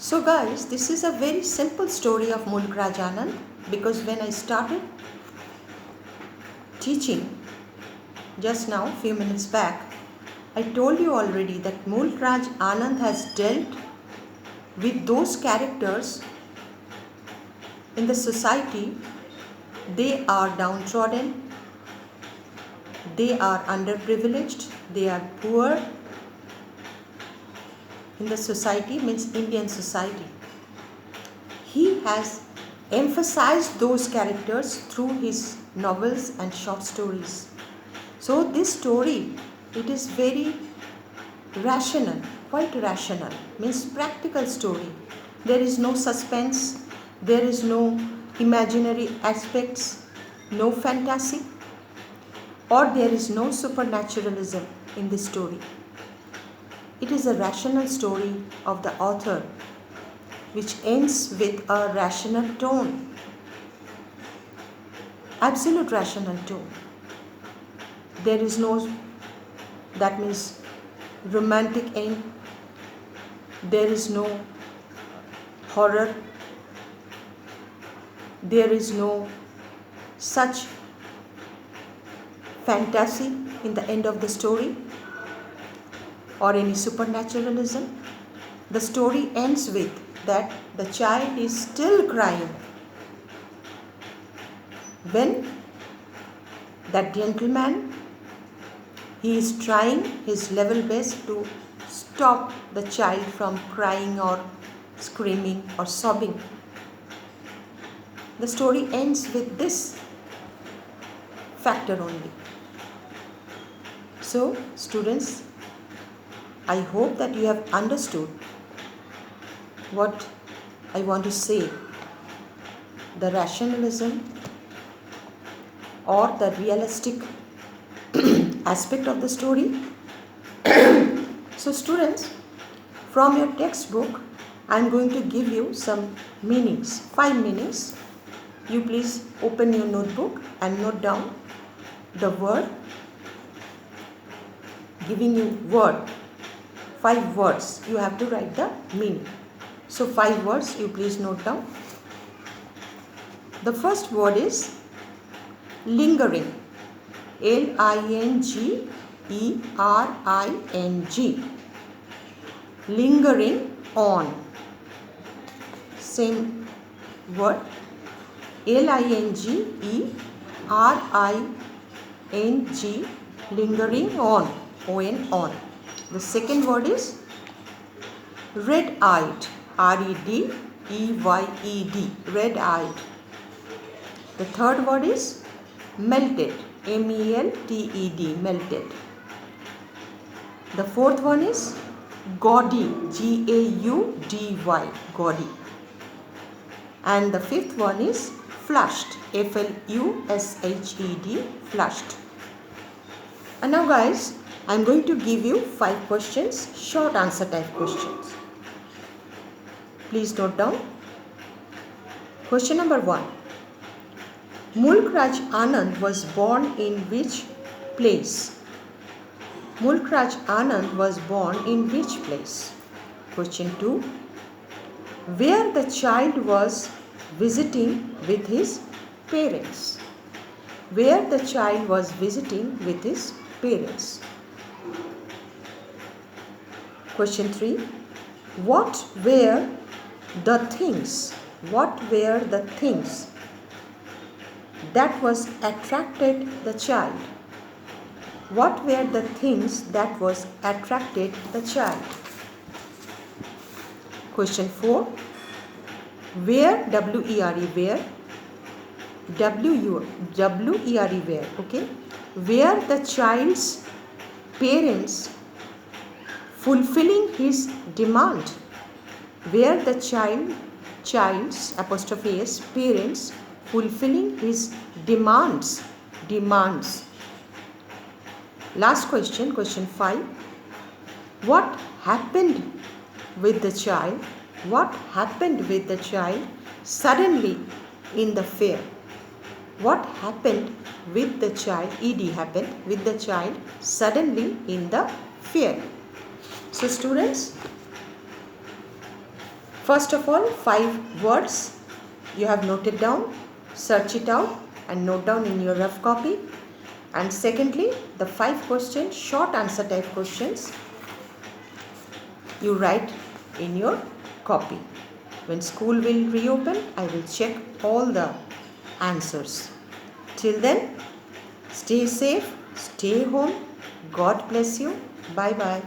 So guys, this is a very simple story of Mulk Raj Anand, because when I started teaching just now, few minutes back, I told you already that Mulk Raj Anand has dealt with those characters in the society. They are downtrodden, they are underprivileged, they are poor in the society, means Indian society. He has emphasized those characters through his novels and short stories. So this story, it is very rational, quite rational, means practical story. There is no suspense, there is no imaginary aspects, no fantasy, or there is no supernaturalism in this story. It is a rational story of the author, which ends with a rational tone, absolute rational tone. There is no, that means romantic end, there is no horror, there is no such fantasy in the end of the story or any supernaturalism. The story ends with that the child is still crying when that gentleman, he is trying his level best to stop the child from crying or screaming or sobbing. The story ends with this factor only. So, students, I hope that you have understood what I want to say, the rationalism or the realistic aspect of the story. So students, from your textbook, I am going to give you some meanings, 5 meanings. You please open your notebook and note down the word, giving you word, 5 words. You have to write the meaning. So 5 words you please note down. The first word is lingering. Lingering. Lingering on. Same word. Lingering. Lingering on. On. The second word is red-eyed. Redeyed. Red-eyed. The third word is melted. Melted. Melted. The fourth one is gaudy. Gaudy. Gaudy. And the fifth one is flushed. Flushed. Flushed. And now guys, I am going to give you 5 questions, short answer type questions. Please note down. Question number 1. Mulk Raj Anand was born in which place? Mulk Raj Anand was born in which place? Question 2. Where the child was visiting with his parents? Where the child was visiting with his parents? Question 3. What were the things? What were the things that was attracted the child? What were the things that was attracted the child? Question 4. Where, W-E-R-E, where, W-E-R-E, where, okay, where the child's parents fulfilling his demand, where the child's apostrophe s parents fulfilling his demands. Last question, question 5. What happened with the child? What happened with the child suddenly in the fair? What happened with the child, happened with the child suddenly in the fair? So students, First of all, 5 words you have noted down. Search it out and note down in your rough copy. And secondly, the 5 questions, short answer type questions, you write in your copy. When school will reopen, I will check all the answers. Till then, stay safe, stay home. God bless you. Bye bye.